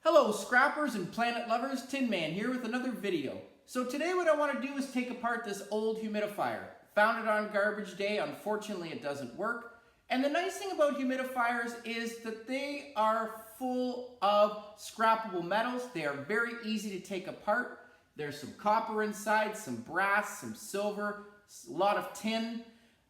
Hello scrappers and planet lovers, Tin Man here with another video. So today what I want to do is take apart this old humidifier. Found it on garbage day, unfortunately it doesn't work. And the nice thing about humidifiers is that they are full of scrappable metals. They are very easy to take apart. There's some copper inside, some brass, some silver, a lot of tin.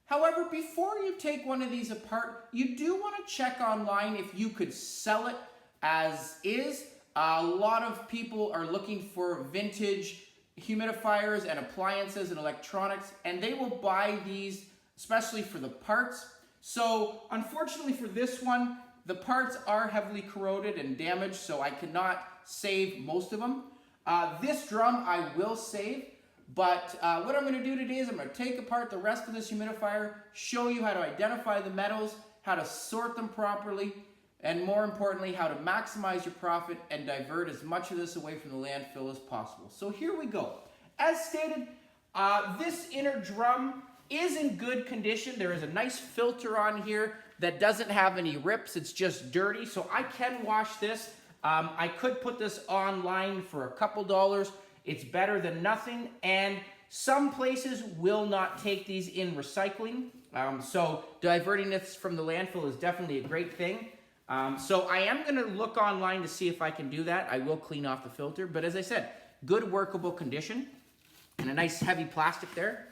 However, before you take one of these apart, you do want to check online if you could sell it as is. A lot of people are looking for vintage humidifiers and appliances and electronics, and they will buy these especially for the parts. So unfortunately for this one, the parts are heavily corroded and damaged, so I cannot save most of them. This drum I will save, but what I'm going to do today is I'm going to take apart the rest of this humidifier, show you how to identify the metals, how to sort them properly, and more importantly, how to maximize your profit and divert as much of this away from the landfill as possible. So here we go. As stated, this inner drum is in good condition. There is a nice filter on here that doesn't have any rips. It's just dirty, so I can wash this. I could put this online for a couple dollars. It's better than nothing, and some places will not take these in recycling. So diverting this from the landfill is definitely a great thing. So I am going to look online to see if I can do that. I will clean off the filter, but as I said, good workable condition and a nice heavy plastic there.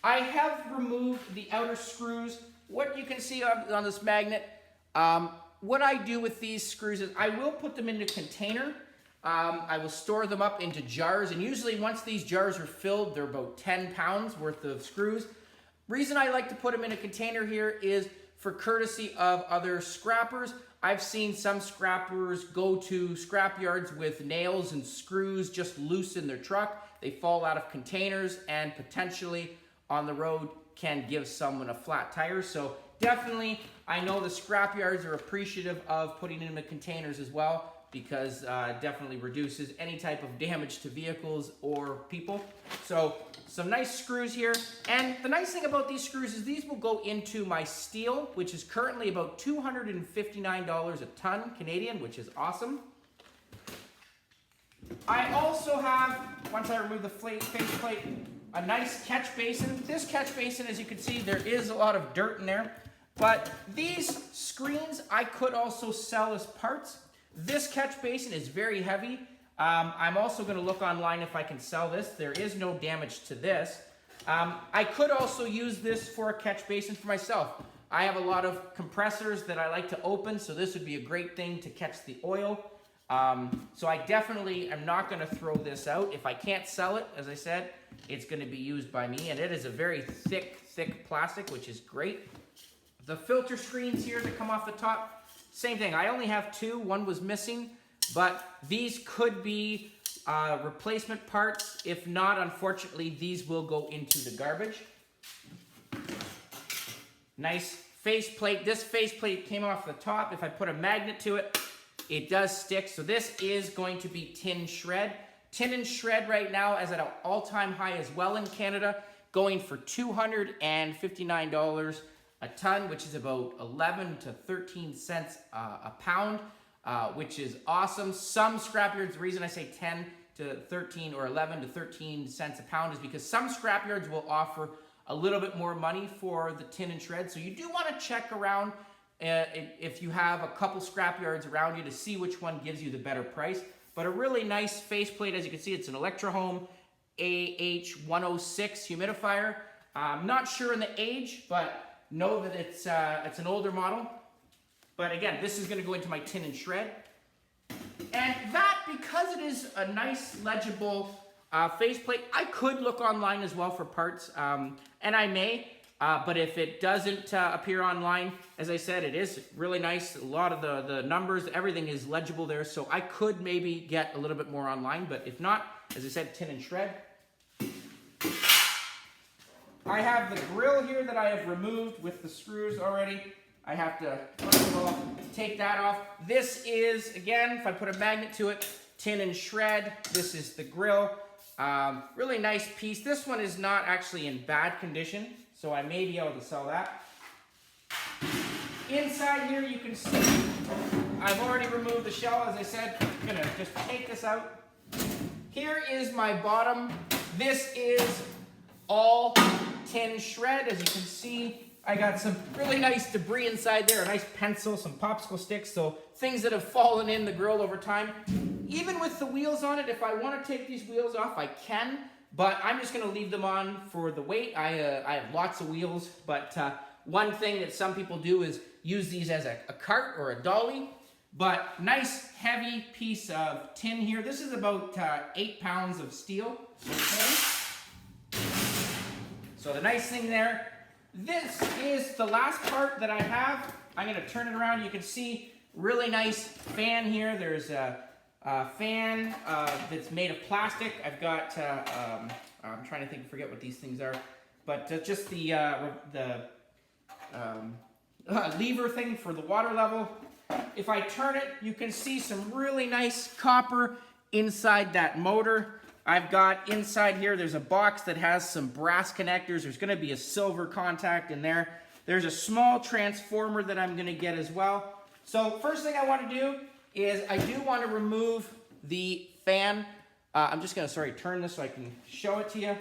I have removed the outer screws. What you can see on this magnet, what I do with these screws is I will put them into a container. I will store them up into jars, and usually once these jars are filled, they're about 10 pounds worth of screws. Reason I like to put them in a container here is for courtesy of other scrappers. I've seen some scrappers go to scrap yards with nails and screws just loose in their truck. They fall out of containers and potentially on the road can give someone a flat tire. So definitely, I know the scrap yards are appreciative of putting them in containers as well, because it definitely reduces any type of damage to vehicles or people. So some nice screws here. And the nice thing about these screws is these will go into my steel, which is currently about $259 a ton Canadian, which is awesome. I also have, once I remove the faceplate, a nice catch basin. This catch basin, as you can see, there is a lot of dirt in there. But these screens I could also sell as parts. This catch basin is very heavy. I'm also going to look online if I can sell this. There is no damage to this. I could also use this for a catch basin for myself. I have a lot of compressors that I like to open, so this would be a great thing to catch the oil. So I definitely am not going to throw this out. If I can't sell it, as I said, it's going to be used by me, and it is a very thick plastic, which is great. The filter screens here that come off the top, same thing. I only have two. One was missing, but these could be replacement parts. If not, unfortunately, these will go into the garbage. Nice faceplate. This faceplate came off the top. If I put a magnet to it, it does stick. So this is going to be tin shred. Tin and shred right now is at an all-time high as well in Canada, going for $259 a ton, which is about 11 to 13 cents a pound, which is awesome. Some scrapyards, the reason I say 10 to 13 or 11 to 13 cents a pound is because some scrapyards will offer a little bit more money for the tin and shred. So you do want to check around if you have a couple scrapyards around you to see which one gives you the better price. But a really nice faceplate, as you can see, it's an Electrohome AH106 humidifier. I'm not sure in the age, but know that it's an older model. But again, this is going to go into my tin and shred. And that, because it is a nice legible faceplate, I could look online as well for parts, and I may. But if it doesn't appear online, as I said, it is really nice. A lot of the numbers, everything is legible there. So I could maybe get a little bit more online. But if not, as I said, tin and shred. I have the grill here that I have removed with the screws already. I have to, first of all, take that off. This is, again, if I put a magnet to it, tin and shred. This is the grill. Really nice piece. This one is not actually in bad condition, so I may be able to sell that. Inside here you can see I've already removed the shell, as I said. I'm gonna just take this out. Here is my bottom. This is all tin shred. As you can see, I got some really nice debris inside there, a nice pencil, some popsicle sticks, so things that have fallen in the grill over time. Even with the wheels on it, if I want to take these wheels off, I can, but I'm just going to leave them on for the weight. I have lots of wheels, but one thing that some people do is use these as a cart or a dolly. But nice heavy piece of tin here. This is about 8 pounds of steel. Okay. So the nice thing there, this is the last part that I have. I'm going to turn it around. You can see really nice fan here. There's a fan that's made of plastic. I've got, I'm trying to forget what these things are, but just the lever thing for the water level. If I turn it, you can see some really nice copper inside that motor. I've got inside here, there's a box that has some brass connectors. There's going to be a silver contact in there. There's a small transformer that I'm going to get as well. So first thing I want to do is I do want to remove the fan. I'm just going to, turn this so I can show it to you.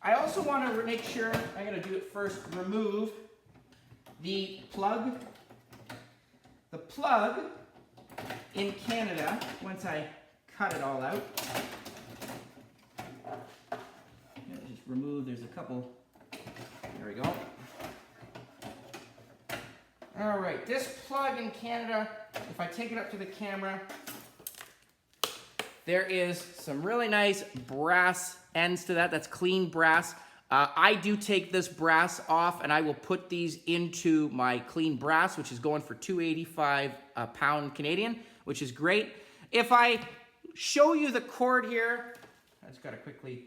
I also want to make sure, I'm going to do it first, remove the plug. The plug in Canada, once I cut it all out, just remove, there's a couple, there we go. All right, this plug in Canada, if I take it up to the camera, there is some really nice brass ends to that. That's clean brass. I do take this brass off and I will put these into my clean brass, which is going for $2.85 a pound Canadian, which is great. If I show you the cord here, I just gotta quickly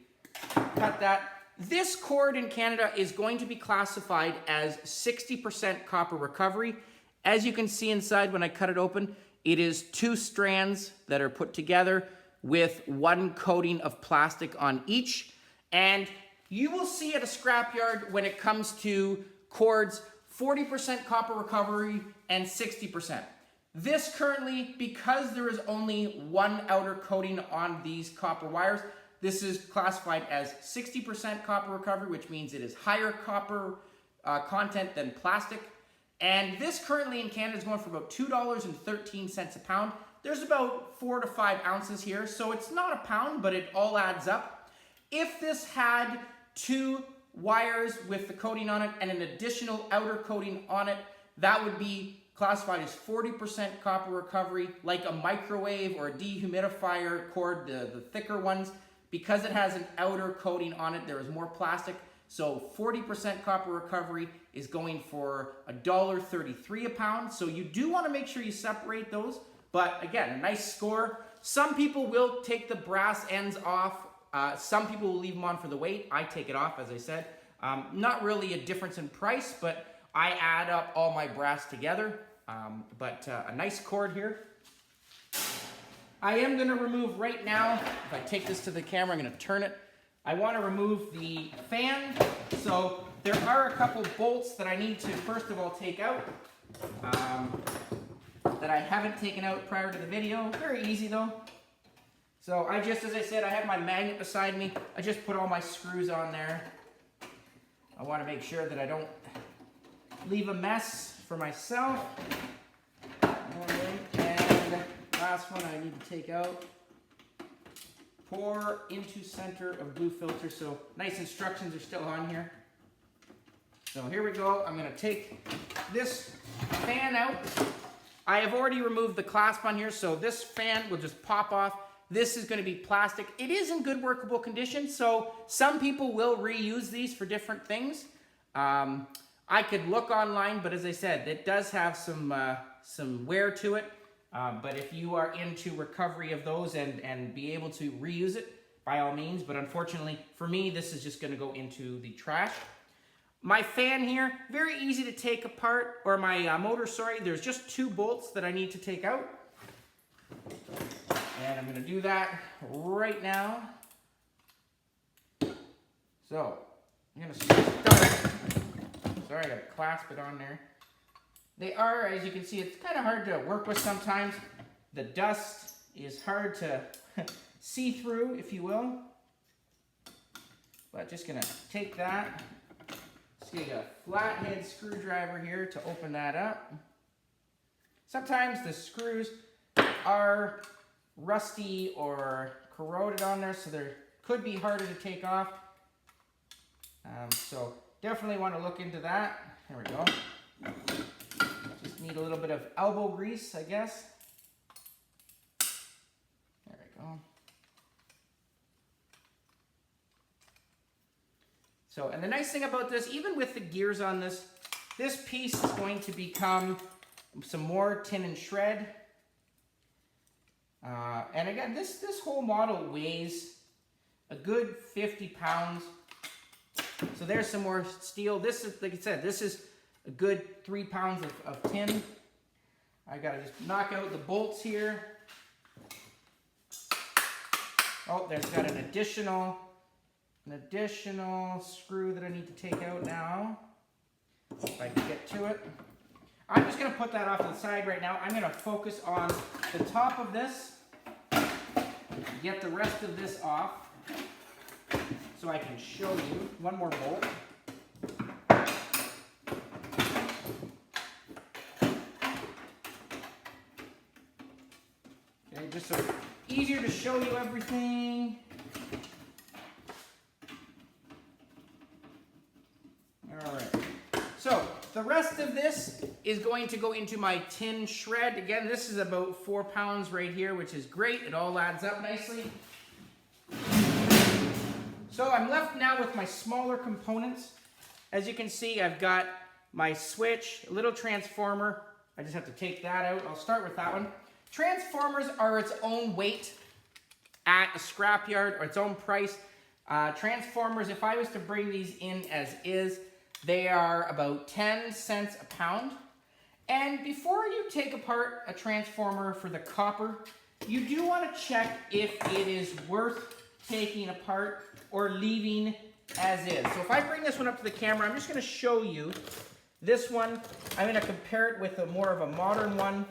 cut that. This cord in Canada is going to be classified as 60% copper recovery. As you can see inside when I cut it open, it is 2 strands that are put together with 1 coating of plastic on each. And you will see at a scrapyard when it comes to cords, 40% copper recovery and 60%. This currently, because there is only 1 outer coating on these copper wires, this is classified as 60% copper recovery, which means it is higher copper content than plastic. And this currently in Canada is going for about $2.13 a pound. There's about 4 to 5 ounces here, so it's not a pound, but it all adds up. If this had 2 wires with the coating on it and an additional outer coating on it, that would be classified as 40% copper recovery, like a microwave or a dehumidifier cord, the thicker ones. Because it has an outer coating on it, there is more plastic. So 40% copper recovery is going for $1.33 a pound. So you do want to make sure you separate those. But again, a nice score. Some people will take the brass ends off. Some people will leave them on for the weight. I take it off, as I said. Not really a difference in price, but I add up all my brass together. A nice cord here. I am going to remove right now, if I take this to the camera, I'm going to turn it. I want to remove the fan. So there are a couple bolts that I need to first of all take out that I haven't taken out prior to the video. Very easy though. So I just, as I said, I have my magnet beside me. I just put all my screws on there. I want to make sure that I don't leave a mess for myself. All right, and last one I need to take out. Pour into center of blue filter. So nice instructions are still on here. So here we go. I'm going to take this fan out. I have already removed the clasp on here, so this fan will just pop off. This is going to be plastic. It is in good workable condition, so some people will reuse these for different things. I could look online, but as I said, it does have some wear to it. But if you are into recovery of those and be able to reuse it, by all means. But unfortunately, for me, this is just going to go into the trash. My fan here, very easy to take apart, or my motor, sorry. There's just 2 bolts that I need to take out. And I'm going to do that right now. So, I'm going to start. Sorry, I got to clasp it on there. They are, as you can see, it's kind of hard to work with sometimes. The dust is hard to see through, if you will. But just gonna take that. Just get a flathead screwdriver here to open that up. Sometimes the screws are rusty or corroded on there, so they could be harder to take off. So definitely want to look into that. There we go. Just need a little bit of elbow grease, I guess. There we go. So, and the nice thing about this, even with the gears on this, this piece is going to become some more tin and shred. And again, this whole model weighs a good 50 pounds. So there's some more steel. This is, like I said, this is a good 3 pounds of tin. I gotta just knock out the bolts here. Oh, there's got an additional screw that I need to take out now. If I can get to it. I'm just gonna put that off to the side right now. I'm gonna focus on the top of this. Get the rest of this off so I can show you one more bolt. Okay, just so easier to show you everything. All right. So the rest of this is going to go into my tin shred. Again, this is about 4 pounds right here, which is great. It all adds up nicely. So I'm left now with my smaller components. As you can see, I've got my switch, a little transformer. I just have to take that out. I'll start with that one. Transformers are its own weight at a scrapyard, or its own price. Transformers, if I was to bring these in as is, they are about 10 cents a pound. And before you take apart a transformer for the copper, you do want to check if it is worth taking apart or leaving as is. So if I bring this one up to the camera, I'm just going to show you this one. I'm going to compare it with a more of a modern one.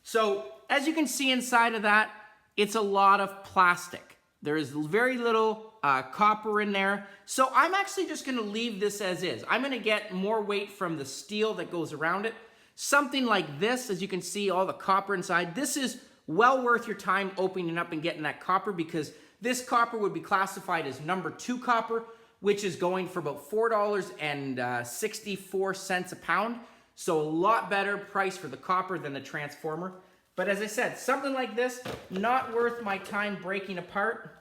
So as you can see inside of that, it's a lot of plastic. There is very little copper in there. So I'm actually just going to leave this as is. I'm going to get more weight from the steel that goes around it. Something like this, as you can see, all the copper inside. This is well worth your time opening up and getting that copper, because this copper would be classified as number 2 copper, which is going for about $4.64 a pound. So a lot better price for the copper than the transformer. But as I said, something like this, not worth my time breaking apart.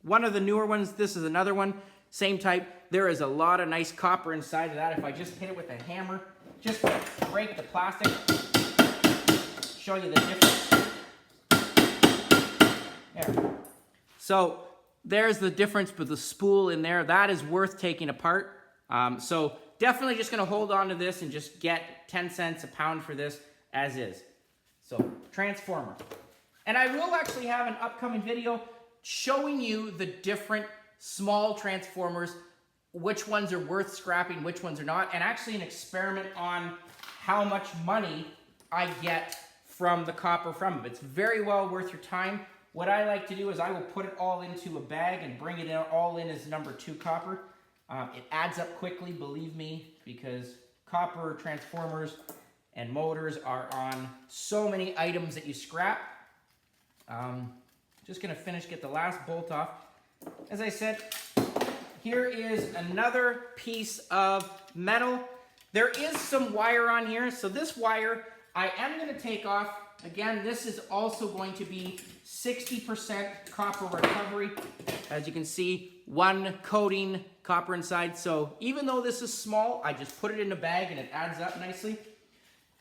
One of the newer ones, this is another one, same type. There is a lot of nice copper inside of that. If I just hit it with a hammer, just to break the plastic, show you the difference. There. So there's the difference with the spool in there. That is worth taking apart. So definitely just gonna hold on to this and just get 10 cents a pound for this as is. So transformer. And I will actually have an upcoming video showing you the different small transformers, which ones are worth scrapping, which ones are not, and actually an experiment on how much money I get from the copper from it. It's very well worth your time. What I like to do is I will put it all into a bag and bring it all in as number 2 copper. It adds up quickly, believe me, because copper transformers and motors are on so many items that you scrap. Just gonna get the last bolt off. As I said, here is another piece of metal. There is some wire on here, so this wire I am gonna take off. Again, this is also going to be 60% copper recovery. As you can see, 1 coating copper inside. So even though this is small, I just put it in a bag and it adds up nicely.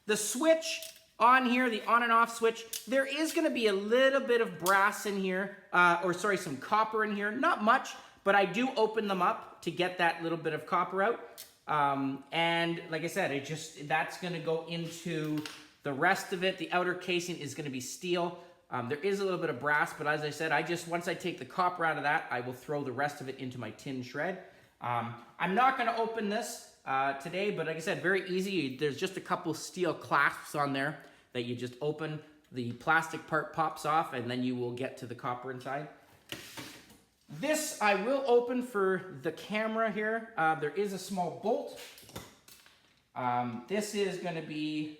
The switch on here, the on and off switch, there is going to be a little bit of brass in here, some copper in here. Not much, but I do open them up to get that little bit of copper out. And like I said, that's going to go into the rest of it. The outer casing is going to be steel. There is a little bit of brass, but as I said, once I take the copper out of that, I will throw the rest of it into my tin shred. I'm not going to open this today, but like I said, very easy. There's just a couple steel clasps on there that you just open. The plastic part pops off, and then you will get to the copper inside. This I will open for the camera here. There is a small bolt. This is going to be,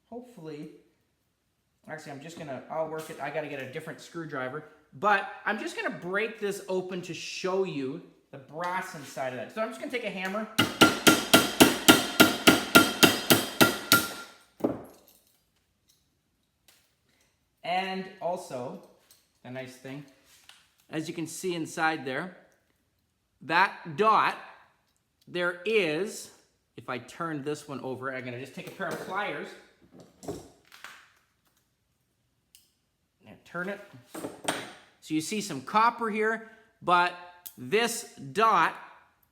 hopefully, actually I'll work it. I got to get a different screwdriver, but I'm just going to break this open to show you the brass inside of that. So I'm just going to take a hammer. And also, a nice thing, as you can see inside there, that dot, there is, if I turn this one over, I'm going to just take a pair of pliers and turn it. So you see some copper here, but this dot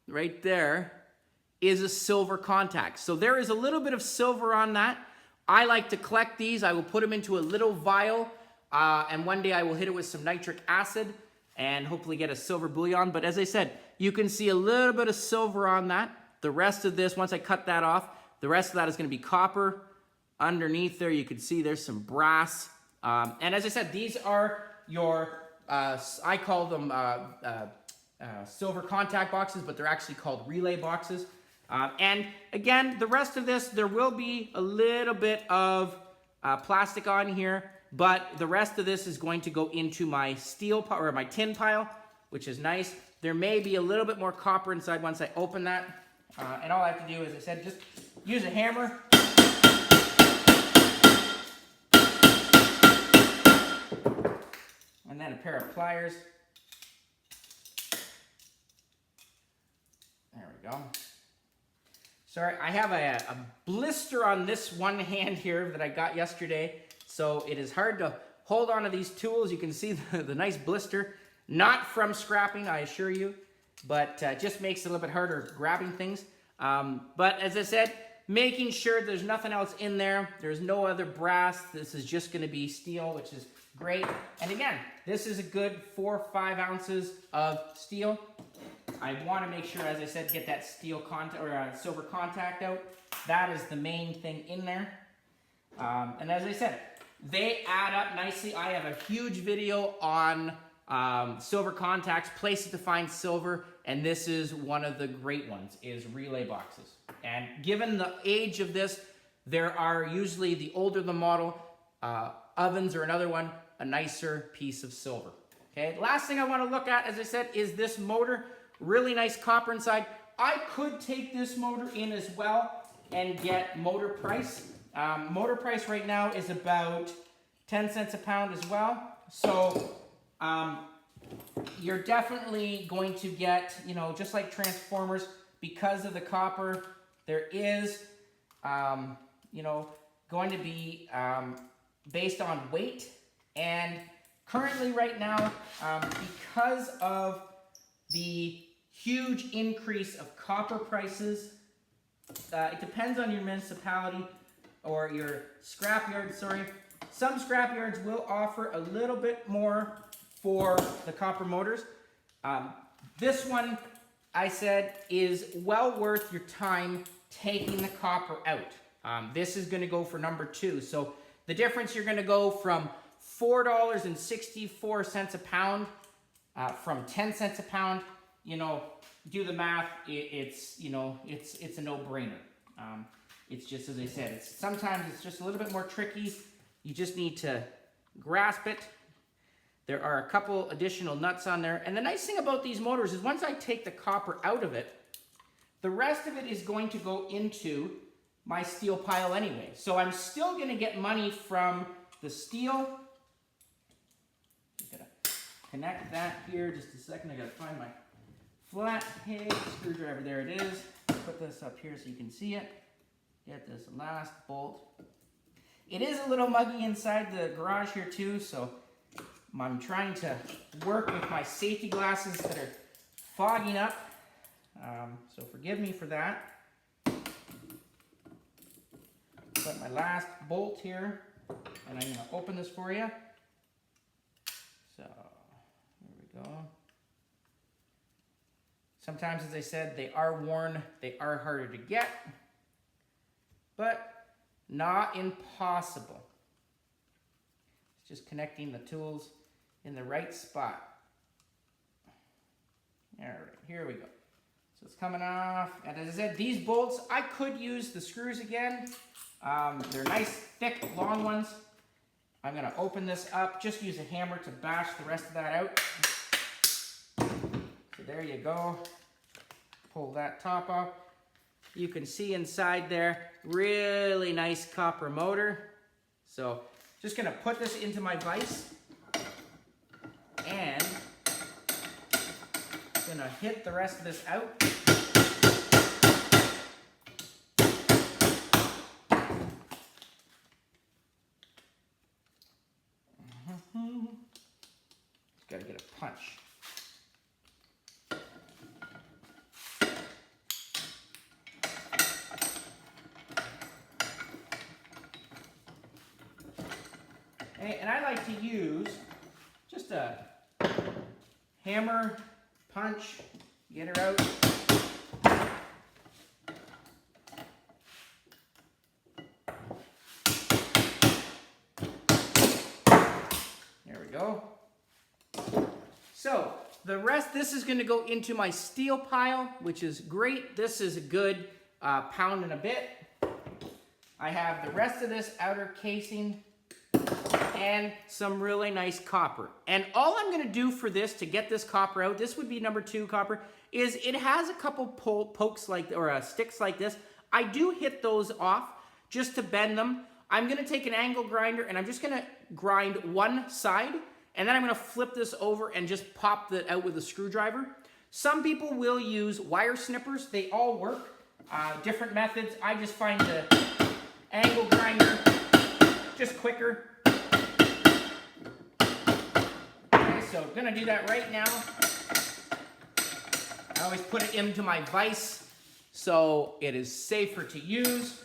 right there is a silver contact. So there is a little bit of silver on that. I like to collect these. I will put them into a little vial, and one day I will hit it with some nitric acid and hopefully get a silver bullion. But as I said, you can see a little bit of silver on that. The rest of this, once I cut that off, the rest of that is going to be copper. Underneath there, you can see there's some brass. And as I said, these are your, I call them silver contact boxes, but they're actually called relay boxes. And again, the rest of this, there will be a little bit of plastic on here, but the rest of this is going to go into my steel pile or my tin pile, which is nice. There may be a little bit more copper inside once I open that. And all I have to do, as I said, just use a hammer. And then a pair of pliers. There we go. Sorry, I have a blister on this one hand here that I got yesterday, so it is hard to hold on to these tools. You can see the nice blister. Not from scrapping, I assure you, but just makes it a little bit harder grabbing things. But as I said, making sure there's nothing else in there. There's no other brass. This is just going to be steel, which is great. And again, this is a good 4 or 5 ounces of steel. I want to make sure, as I said, get that steel contact or silver contact out. That is the main thing in there. And as I said, they add up nicely. I have a huge video on silver contacts, places to find silver, and this is one of the great ones, is relay boxes. And given the age of this, there are usually, the older the model, ovens or another one, a nicer piece of silver. Okay, last thing I want to look at, as I said, is this motor. Really nice copper inside. I could take this motor in as well and get motor price. Motor price right now is about 10 cents a pound as well. So you're definitely going to get, you know, just like transformers, because of the copper, there is, you know, going to be based on weight. And currently right now, because of the huge increase of copper prices, it depends on your municipality or your scrapyard, sorry. Some scrapyards will offer a little bit more for the copper motors. This one, I said, is well worth your time taking the copper out. This is going to go for number 2. So the difference, you're going to go from $4.64 a pound from 10 cents a pound. You know, do the math. It's you know, it's a no-brainer. It's just, as I said, sometimes it's just a little bit more tricky. You just need to grasp it. There are a couple additional nuts on there. And the nice thing about these motors is once I take the copper out of it, the rest of it is going to go into my steel pile anyway. So I'm still going to get money from the steel. Gotta connect that here. Just a second. I got to find my flathead screwdriver. There it is. Put this up here so you can see it. Get this last bolt. It is a little muggy inside the garage here too, so I'm trying to work with my safety glasses that are fogging up. So forgive me for that. Put my last bolt here, and I'm going to open this for you. So, here we go. Sometimes, as I said, they are worn, they are harder to get, but not impossible. It's just connecting the tools in the right spot. All right, here we go. So it's coming off, and as I said, these bolts, I could use the screws again. They're nice, thick, long ones. I'm gonna open this up, just use a hammer to bash the rest of that out. So there you go. Pull that top off. You can see inside there, really nice copper motor. So just gonna put this into my vise and gonna hit the rest of this out. Just gotta get a punch. And I like to use just a hammer, punch, get her out. There we go. So the rest, this is going to go into my steel pile, which is great. This is a good pound and a bit. I have the rest of this outer casing and some really nice copper. And all I'm gonna do for this to get this copper out, this would be number 2 copper, is it has a couple pokes like, or sticks like this. I do hit those off just to bend them. I'm gonna take an angle grinder and I'm just gonna grind one side, and then I'm gonna flip this over and just pop that out with a screwdriver. Some people will use wire snippers. They all work. Different methods. I just find the angle grinder just quicker. So I'm gonna do that right now. I always put it into my vise so it is safer to use.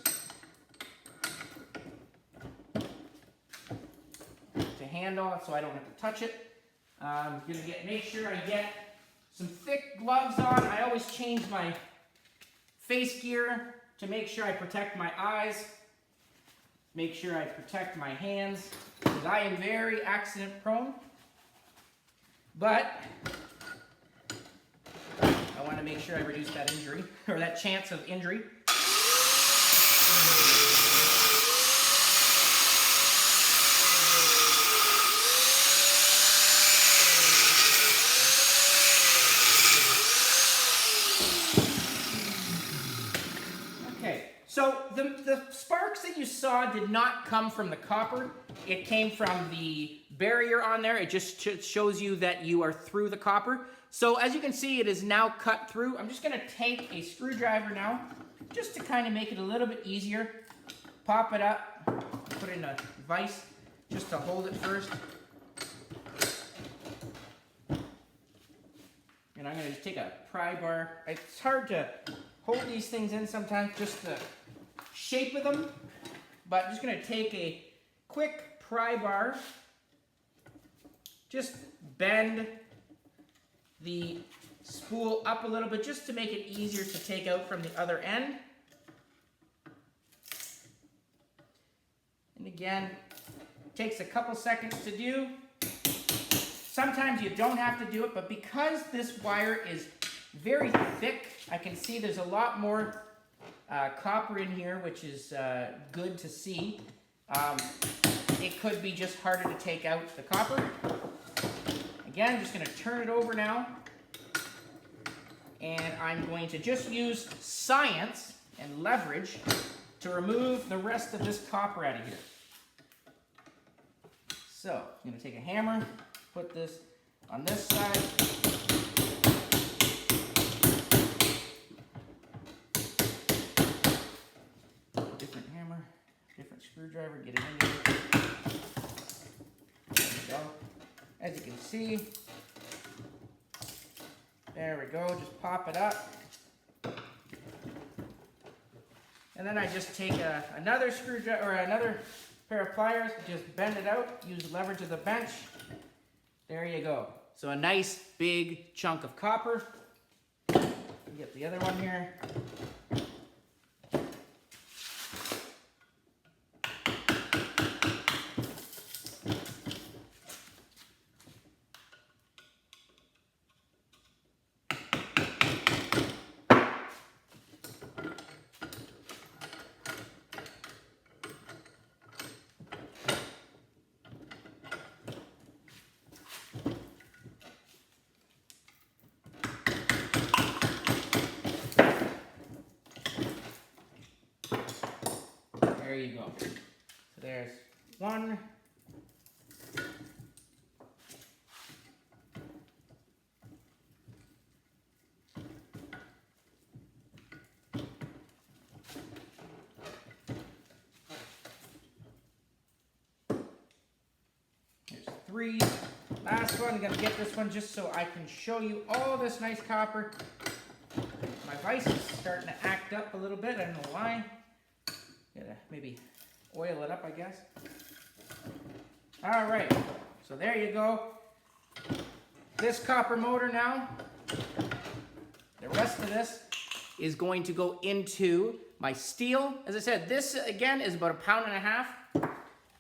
To handle it so I don't have to touch it. I'm gonna make sure I get some thick gloves on. I always change my face gear to make sure I protect my eyes. Make sure I protect my hands, because I am very accident prone. But I want to make sure I reduce that injury, or that chance of injury. Okay, so the sparks that you saw did not come from the copper. It came from the barrier on there. It just shows you that you are through the copper. So as you can see, it is now cut through. I'm just gonna take a screwdriver now, just to kind of make it a little bit easier. Pop it up, put it in a vise, just to hold it first. And I'm gonna just take a pry bar. It's hard to hold these things in sometimes, just the shape of them. But I'm just gonna take a quick pry bar, just bend the spool up a little bit just to make it easier to take out from the other end. And again, it takes a couple seconds to do. Sometimes you don't have to do it, but because this wire is very thick, I can see there's a lot more copper in here, which is good to see. It could be just harder to take out the copper. Again, I'm just going to turn it over now. And I'm going to just use science and leverage to remove the rest of this copper out of here. So, I'm going to take a hammer, put this on this side. Different hammer, different screwdriver, get it in there. There we go. As you can see, there we go, just pop it up. And then I just take another screwdriver, or another pair of pliers, just bend it out, use the leverage of the bench. There you go. So a nice big chunk of copper. Get the other one here. There you go. So there's one. There's three. Last one, I'm gonna get this one just so I can show you all this nice copper. My vise is starting to act up a little bit, I don't know why. Gotta maybe oil it up, I guess. All right, so there you go. This copper motor now, the rest of this is going to go into my steel. As I said, this again is about 1.5 pounds.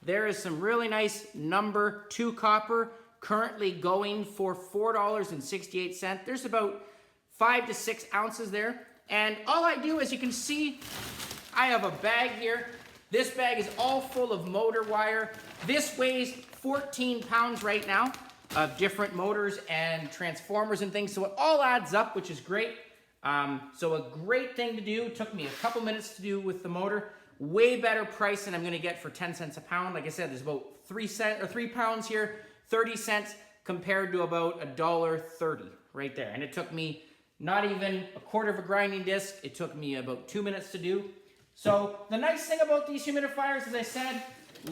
There is some really nice number 2 copper currently going for $4.68. There's about 5 to 6 ounces there. And all I do, as you can see, I have a bag here. This bag is all full of motor wire. This weighs 14 pounds right now of different motors and transformers and things. So it all adds up, which is great. So a great thing to do. It took me a couple minutes to do with the motor. Way better price than I'm gonna get for 10 cents a pound. Like I said, there's about 3 pounds here, 30 cents compared to about $1.30 right there. And it took me not even a quarter of a grinding disc. It took me about 2 minutes to do. So the nice thing about these humidifiers, as I said,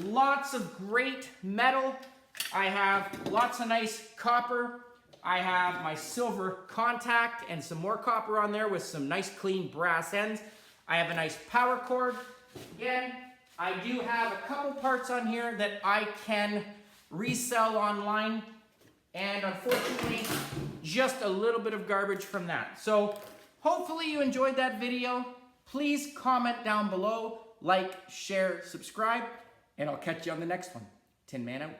lots of great metal. I have lots of nice copper. I have my silver contact and some more copper on there with some nice clean brass ends. I have a nice power cord. Again, I do have a couple parts on here that I can resell online. And unfortunately, just a little bit of garbage from that. So hopefully you enjoyed that video. Please comment down below, like, share, subscribe, and I'll catch you on the next one. Tin Man out.